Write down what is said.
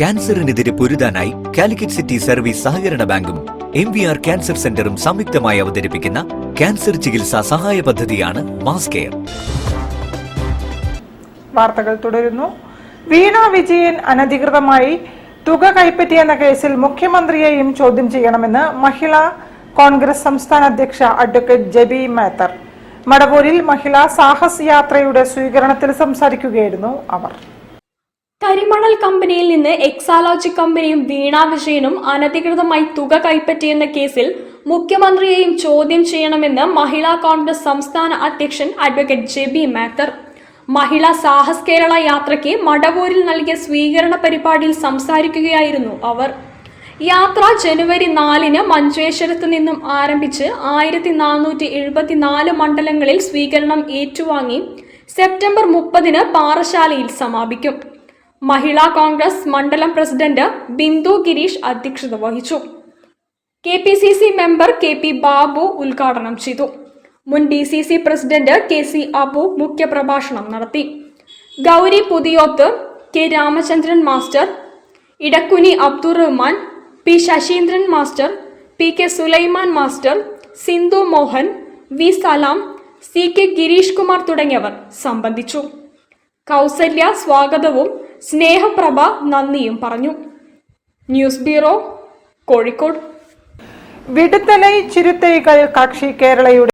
ക്യാൻസറിനെതിരെ പൊരുതാനായി Calicut city service സഹകരണ ബാങ്കും MVR cancer സെന്ററും സംയുക്തമായി അവതരിപ്പിക്കുന്ന ക്യാൻസർ ചികിത്സാ സഹായ പദ്ധതിയാണ് മാസ് കെയർ. വാർത്തകൾ തുടരുന്നു. വീണ വിജയൻ അനധികൃതമായി തുക കൈപ്പറ്റിയെന്ന കേസിൽ മുഖ്യമന്ത്രിയെയും ചോദ്യം ചെയ്യണമെന്ന് മഹിളാ കോൺഗ്രസ് സംസ്ഥാന അധ്യക്ഷ അഡ്വക്കേറ്റ് ജെബി മാത്തർ. മടവൂരിൽ മഹിളാ സാഹസ് യാത്രയുടെ സ്വീകരണത്തിൽ സംസാരിക്കുകയായിരുന്നു അവർ. കരിമണൽ കമ്പനിയിൽ നിന്ന് എക്സാലോജി കമ്പനിയും വീണ വിജയനും അനധികൃതമായി തുക കൈപ്പറ്റിയെന്ന കേസിൽ മുഖ്യമന്ത്രിയെയും ചോദ്യം ചെയ്യണമെന്ന് മഹിളാ കോൺഗ്രസ് സംസ്ഥാന അധ്യക്ഷൻ അഡ്വക്കേറ്റ് ജെബി മാത്തർ മഹിളാ സാഹസ് കേരള യാത്രയ്ക്ക് മടവൂരിൽ നൽകിയ സ്വീകരണ പരിപാടിയിൽ സംസാരിക്കുകയായിരുന്നു അവർ. യാത്ര ജനുവരി 4-ന് മഞ്ചേശ്വരത്ത് നിന്നും ആരംഭിച്ച് 1474 മണ്ഡലങ്ങളിൽ സ്വീകരണം ഏറ്റുവാങ്ങി സെപ്റ്റംബർ 30-ന് പാറശാലയിൽ സമാപിക്കും. മഹിളാ കോൺഗ്രസ് മണ്ഡലം പ്രസിഡന്റ് ബിന്ദു ഗിരീഷ് അധ്യക്ഷത വഹിച്ചു. KPCC മെമ്പർ KP ബാബു ഉദ്ഘാടനം ചെയ്തു. മുൻ DCC പ്രസിഡന്റ് KC അബു മുഖ്യപ്രഭാഷണം നടത്തി. Gauri Puthiyoth, K Ramachandran master, Edakkuni Abdurahman, P Sasheendran master, PK Sulaiman master, Sindhu Mohan, V Salam, CK Girish Kumar തുടങ്ങിയവർ സംബന്ധിച്ചു. കൗസല്യ സ്വാഗതവും സ്നേഹപ്രഭ നന്ദിയും പറഞ്ഞു. News bureau, Kozhikode. വിടുതലൈ ചിരുത്തൈകൾ കക്ഷി കേരളയുടെ